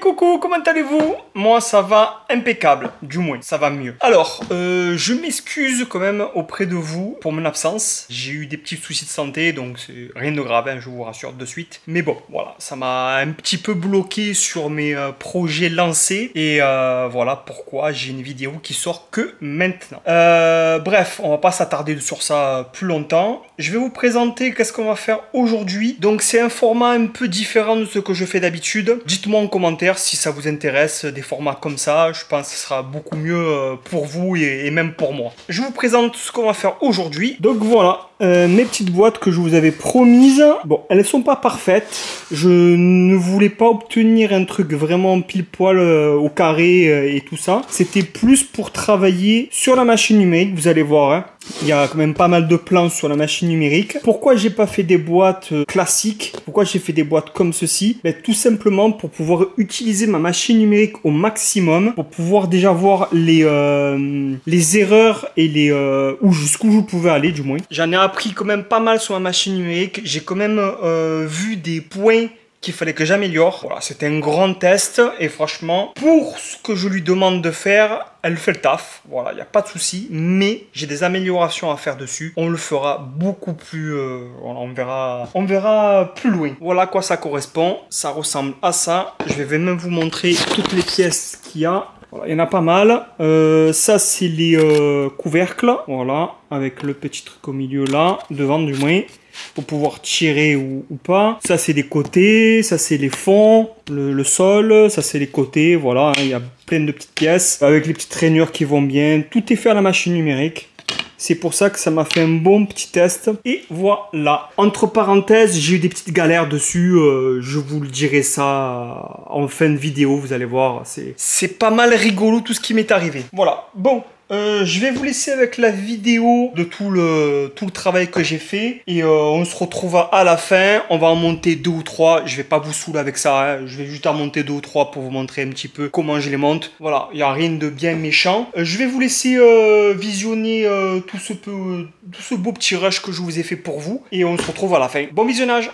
coucou, comment allez-vous? Moi ça va impeccable, du moins, ça va mieux. Alors, je m'excuse quand même auprès de vous pour mon absence. J'ai eu des petits soucis de santé, donc c'est rien de grave, hein, je vous rassure de suite. Mais bon, voilà, ça m'a un petit peu bloqué sur mes projets lancés. Et voilà pourquoi j'ai une vidéo qui sort que maintenant. Bref, on va pas s'attarder sur ça plus longtemps. Je vais vous présenter qu'est-ce qu'on va faire aujourd'hui. Donc c'est un format un peu différent de ce que je fais d'habitude. Dites-moi en commentaire si ça vous intéresse, des formats comme ça. Je pense que ce sera beaucoup mieux pour vous et même pour moi. Je vous présente ce qu'on va faire aujourd'hui. Donc voilà, mes petites boîtes que je vous avais promises. Bon, elles sont pas parfaites. Je ne voulais pas obtenir un truc vraiment pile poil au carré et tout ça. C'était plus pour travailler sur la machine numérique, vous allez voir, hein. Il y a quand même pas mal de plans sur la machine numérique. Pourquoi j'ai pas fait des boîtes classiques? Pourquoi j'ai fait des boîtes comme ceci? Ben, tout simplement pour pouvoir utiliser ma machine numérique au maximum, pour pouvoir déjà voir les erreurs et jusqu'où je pouvais aller du moins. J'en ai appris quand même pas mal sur ma machine numérique. J'ai quand même vu des points qu'il fallait que j'améliore. Voilà, c'était un grand test et franchement, pour ce que je lui demande de faire, elle fait le taf. Voilà, il n'y a pas de souci, mais j'ai des améliorations à faire dessus. On le fera beaucoup plus... on verra plus loin. Voilà à quoi ça correspond. Ça ressemble à ça. Je vais même vous montrer toutes les pièces qu'il y a. Voilà, il y en a pas mal. Ça, c'est les couvercles. Voilà, avec le petit truc au milieu là, devant du moins, pour pouvoir tirer ou pas. Ça, c'est les côtés. Ça, c'est les fonds, le sol. Ça, c'est les côtés. Voilà, il y a plein de petites pièces avec les petites rainures qui vont bien. Tout est fait à la machine numérique. C'est pour ça que ça m'a fait un bon petit test. Et voilà. Entre parenthèses, j'ai eu des petites galères dessus. Je vous le dirai ça en fin de vidéo. Vous allez voir. C'est pas mal rigolo tout ce qui m'est arrivé. Voilà. Bon. Je vais vous laisser avec la vidéo de tout le travail que j'ai fait. Et on se retrouve à la fin. On va en monter 2 ou 3. Je vais pas vous saouler avec ça, hein. Je vais juste en monter 2 ou 3 pour vous montrer un petit peu comment je les monte. Voilà, il n'y a rien de bien méchant. Je vais vous laisser visionner tout ce beau petit rush que je vous ai fait pour vous. Et on se retrouve à la fin. Bon visionnage!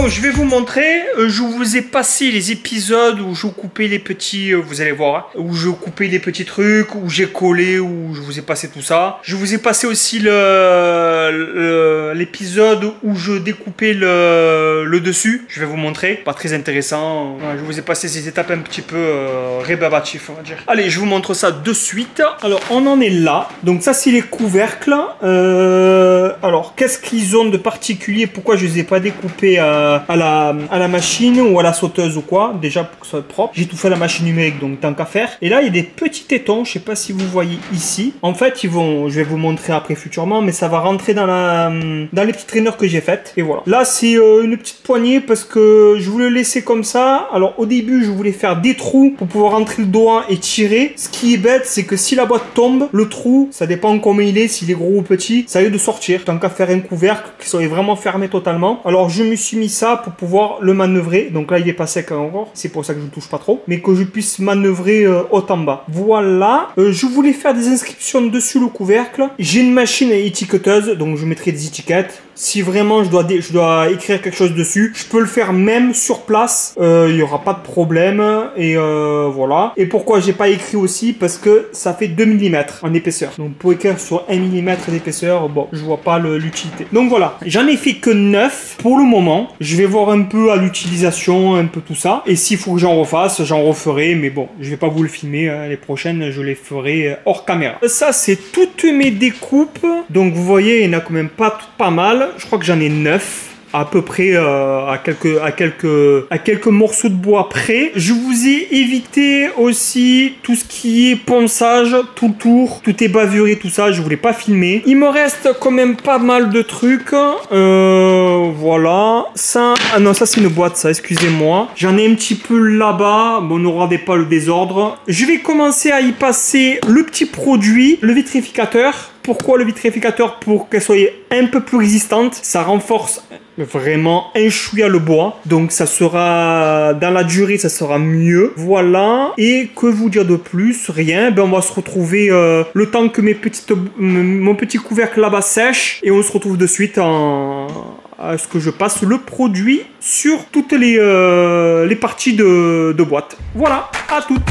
je vais vous montrer. Je vous ai passé les épisodes où je l'épisode les petits, vous allez voir, hein, où je coupais les petits trucs, où j'ai collé, où je vous ai passé tout ça. Je vous ai passé aussi l'épisode où je découpais le dessus. Je vais vous montrer. Pas très intéressant. Ouais, je vous ai passé ces étapes un petit peu rébarbatif, on va dire. Allez, je vous montre ça de suite. Alors, on en est là. Donc ça, c'est les couvercles. Alors, qu'est-ce qu'ils ont de particulier? Pourquoi je les ai pas découpés à la machine ou à la sauteuse ou quoi? Déjà, pour que ce soit propre. J'ai tout fait à la machine numérique, donc tant qu'à faire. Et là, il y a des petits tétons. Je sais pas si vous voyez ici. En fait, je vais vous montrer après futurement, mais ça va rentrer dans les petits traîneurs que j'ai faites. Et voilà. Là, c'est une petite poignée parce que je voulais le laisser comme ça. Alors, au début, je voulais faire des trous pour pouvoir rentrer le doigt et tirer. Ce qui est bête, c'est que si la boîte tombe, le trou, ça dépend comment il est, s'il est gros ou petit, ça risque de sortir. Tant qu'à faire un couvercle qui soit vraiment fermé totalement. Alors, je me suis mis ça pour pouvoir le manœuvrer. Donc là, il est pas sec encore. C'est pour ça que je ne touche pas trop. Mais que je puisse manœuvrer haut en bas. Voilà. Je voulais faire des inscriptions dessus le couvercle. J'ai une machine étiqueteuse, donc je mettrai des étiquettes. Si vraiment je dois écrire quelque chose dessus, je peux le faire même sur place. Il n'y aura pas de problème. Et voilà. Et pourquoi j'ai pas écrit aussi? Parce que ça fait 2 mm en épaisseur. Donc pour écrire sur 1 mm d'épaisseur, bon, je vois pas l'utilité. Donc voilà. J'en ai fait que 9 pour le moment. Je vais voir un peu à l'utilisation, un peu tout ça. Et s'il faut que j'en refasse, j'en referai. Mais bon, je vais pas vous le filmer. Les prochaines, je les ferai hors caméra. Ça, c'est toutes mes découpes. Donc vous voyez, il y en a quand même pas mal. Je crois que j'en ai 9 à peu près à quelques morceaux de bois près. Je vous ai évité aussi tout ce qui est ponçage tout le tour, tout est bavuré, tout ça, je voulais pas filmer. Il me reste quand même pas mal de trucs. Voilà, ça, ah non, ça c'est une boîte, ça, excusez-moi. J'en ai un petit peu là-bas, bon, ne regardez pas le désordre. Je vais commencer à y passer le petit produit, le vitrificateur. Pourquoi le vitrificateur? Pour qu'elle soit un peu plus résistante. Ça renforce vraiment un chouïa le bois. Donc ça sera, dans la durée, ça sera mieux. Voilà. Et que vous dire de plus? Rien. Ben, on va se retrouver le temps que mon petit couvercle là-bas sèche. Et on se retrouve de suite à ce que je passe le produit sur toutes les parties de boîte. Voilà. À toutes.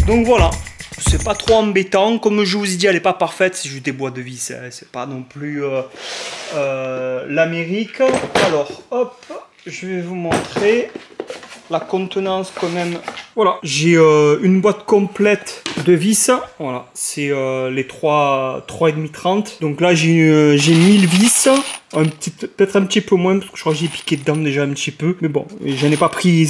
Donc voilà, c'est pas trop embêtant. Comme je vous ai dit, elle est pas parfaite, c'est juste des bois de vis. C'est pas non plus l'Amérique. Alors, hop, je vais vous montrer la contenance quand même. Voilà, j'ai une boîte complète de vis. Voilà, c'est les 3,5 30. Donc là, j'ai 1000 vis. Peut-être un petit peu moins, parce que je crois que j'ai piqué dedans déjà un petit peu. Mais bon, je n'ai pas pris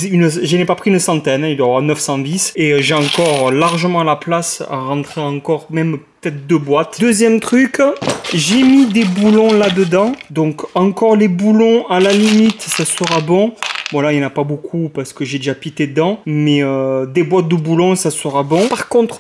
une centaine. Il doit y avoir 900 vis. Et j'ai encore largement la place à rentrer encore, même peut-être 2 boîtes. Deuxième truc, j'ai mis des boulons là-dedans. Donc encore les boulons, à la limite, ça sera bon. Bon là il n'y en a pas beaucoup parce que j'ai déjà pité dedans, mais des boîtes de boulons ça sera bon. Par contre,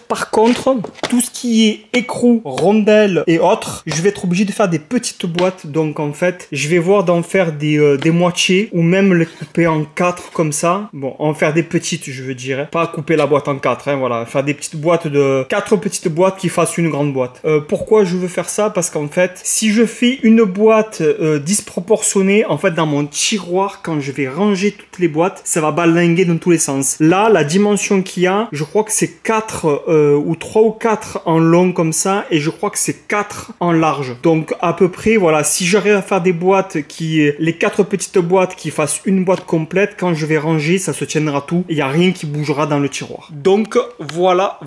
tout ce qui est écrou, rondelles et autres, je vais être obligé de faire des petites boîtes. Donc en fait, je vais voir d'en faire des moitiés ou même les couper en 4 comme ça. Bon, en faire des petites je veux dire, pas couper la boîte en 4, hein, voilà. Faire des petites boîtes de 4 petites boîtes qui fassent une grande boîte. Pourquoi je veux faire ça? Parce qu'en fait, si je fais une boîte disproportionnée, en fait dans mon tiroir, quand je vais ranger toutes les boîtes, ça va balinguer dans tous les sens. Là, la dimension qu'il y a, je crois que c'est 4 ou 3 ou 4 en long comme ça, et je crois que c'est 4 en large. Donc à peu près, voilà, si j'arrive à faire des boîtes les 4 petites boîtes qui fassent une boîte complète, quand je vais ranger, ça se tiendra tout, il n'y a rien qui bougera dans le tiroir. Donc voilà.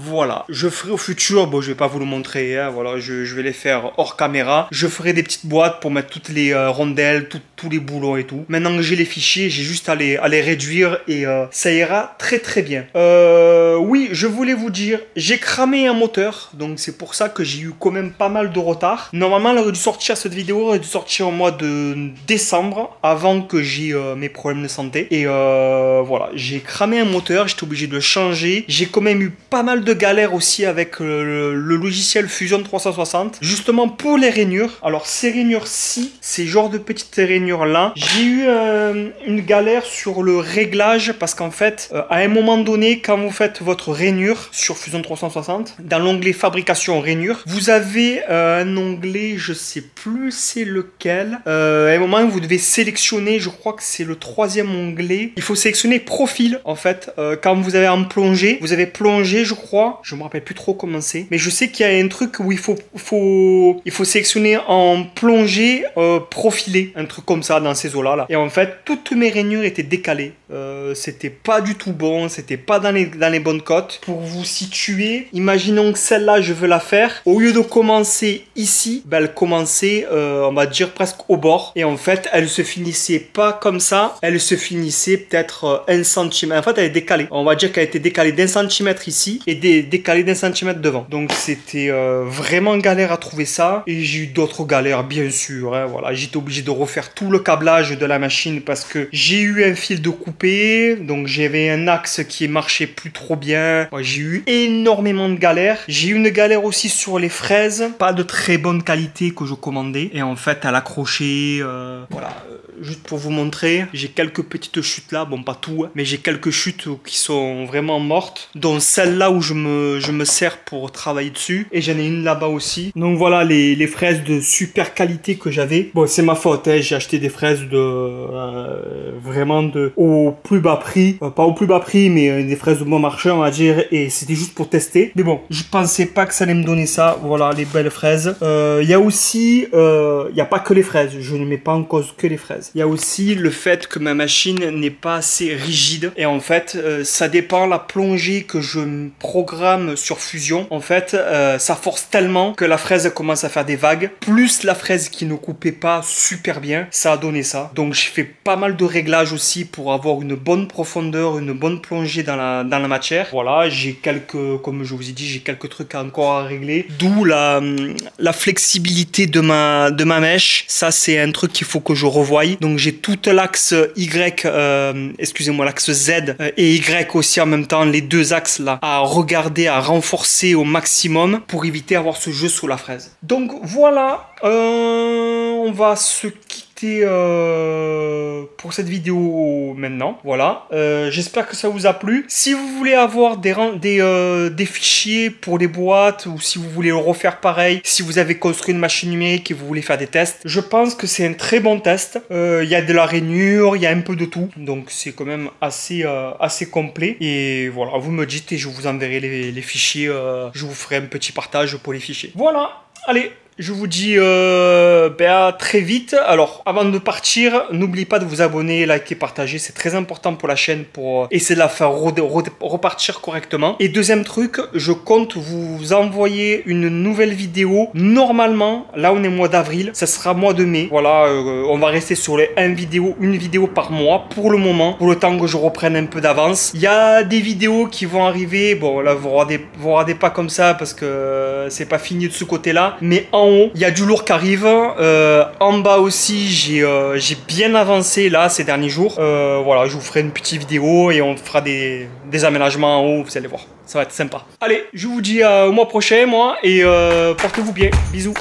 Je ferai au futur, bon je vais pas vous le montrer, hein, voilà, je vais les faire hors caméra. Je ferai des petites boîtes pour mettre toutes les rondelles, tous les boulons et tout. Maintenant que j'ai les fichiers, j'ai juste à les réduire et ça ira très bien. Oui, je voulais vous dire, j'ai cramé un moteur, donc c'est pour ça que j'ai eu quand même pas mal de retard. Normalement, elle aurait dû sortir cette vidéo, aurait dû sortir au mois de décembre, avant que j'ai mes problèmes de santé. Et voilà, j'ai cramé un moteur, j'étais obligé de le changer. J'ai quand même eu pas mal de galères aussi avec le logiciel Fusion 360, justement pour les rainures. Alors ces rainures-ci, ces genres de petites rainures-là, j'ai eu une galère sur le réglage parce qu'en fait, à un moment donné, quand vous faites votre rainure sur Fusion 360, dans l'onglet fabrication rainure, vous avez un onglet, je sais plus c'est lequel. À un moment, vous devez sélectionner, je crois que c'est le 3e onglet. Il faut sélectionner profil en fait. Quand vous avez en plongée, vous avez plongé, je crois. Je me rappelle plus trop comment c'est, mais je sais qu'il y a un truc où il faut sélectionner en plongée profilé, un truc comme ça dans ces eaux là. Et en fait, toutes mes rainures étaient décalées. C'était pas du tout bon, c'était pas dans les bonnes cotes. Pour vous situer, imaginons que celle-là, je veux la faire. Au lieu de commencer ici, ben, elle commençait, on va dire, presque au bord. Et en fait, elle se finissait pas comme ça. Elle se finissait peut-être 1 cm. En fait, elle est décalée. On va dire qu'elle a été décalée d'1 centimètre ici et décalée d'1 centimètre devant. Donc, c'était vraiment galère à trouver ça. Et j'ai eu d'autres galères, bien sûr. Hein, voilà, j'étais obligé de refaire tout le câblage de la machine parce que j'ai eu un fil de coupé. Donc, j'avais un axe qui marchait plus trop bien. Ouais, j'ai eu énormément de galères. J'ai eu une galère aussi sur les fraises. Pas de très bonne qualité que je commandais. Et en fait, à l'accrocher, voilà. Juste pour vous montrer, j'ai quelques petites chutes là. Bon, pas tout, hein, mais j'ai quelques chutes qui sont vraiment mortes. Dont celle-là où je me sers pour travailler dessus. Et j'en ai une là-bas aussi. Donc voilà les fraises de super qualité que j'avais. Bon, c'est ma faute, hein. J'ai acheté des fraises vraiment au plus bas prix. Pas au plus bas prix, mais des fraises de bon marché, on va dire. Et c'était juste pour tester. Mais bon, je pensais pas que ça allait me donner ça. Voilà, les belles fraises. Il y a aussi, il n'y a pas que les fraises. Je ne mets pas en cause que les fraises. Il y a aussi le fait que ma machine n'est pas assez rigide. Et en fait, ça dépend la plongée que je programme sur Fusion. En fait, ça force tellement que la fraise commence à faire des vagues. Plus la fraise qui ne coupait pas super bien, ça a donné ça. Donc, je fais pas mal de réglages aussi pour avoir une bonne profondeur, une bonne plongée dans la matière. Voilà, j'ai comme je vous ai dit, j'ai quelques trucs encore à régler. D'où la flexibilité de ma mèche. Ça, c'est un truc qu'il faut que je revoie. Donc, j'ai tout l'axe Y, excusez-moi, l'axe Z et Y aussi en même temps, les deux axes là, à regarder, à renforcer au maximum pour éviter d'avoir ce jeu sous la fraise. Donc, voilà, on va se quitter pour cette vidéo maintenant. Voilà, j'espère que ça vous a plu. Si vous voulez avoir des fichiers pour les boîtes ou si vous voulez le refaire pareil, si vous avez construit une machine numérique et vous voulez faire des tests, je pense que c'est un très bon test. Il y a de la rainure, il y a un peu de tout, donc c'est quand même assez complet. Et voilà, vous me dites et je vous enverrai les fichiers. Je vous ferai un petit partage pour les fichiers. Voilà, allez, je vous dis à très vite. Alors, avant de partir, n'oubliez pas de vous abonner, liker, partager. C'est très important pour la chaîne pour essayer de la faire repartir correctement. Et deuxième truc, je compte vous envoyer une nouvelle vidéo. Normalement, là on est mois d'avril, ça sera mois de mai. Voilà, on va rester sur les une vidéo par mois pour le moment, pour le temps que je reprenne un peu d'avance. Il y a des vidéos qui vont arriver. Bon, là vous regardez pas comme ça parce que c'est pas fini de ce côté-là. Mais en haut, il y a du lourd qui arrive. En bas aussi, j'ai bien avancé là ces derniers jours. Voilà, je vous ferai une petite vidéo et on fera des aménagements en haut, vous allez voir. Ça va être sympa. Allez, je vous dis au mois prochain, moi, et portez-vous bien. Bisous.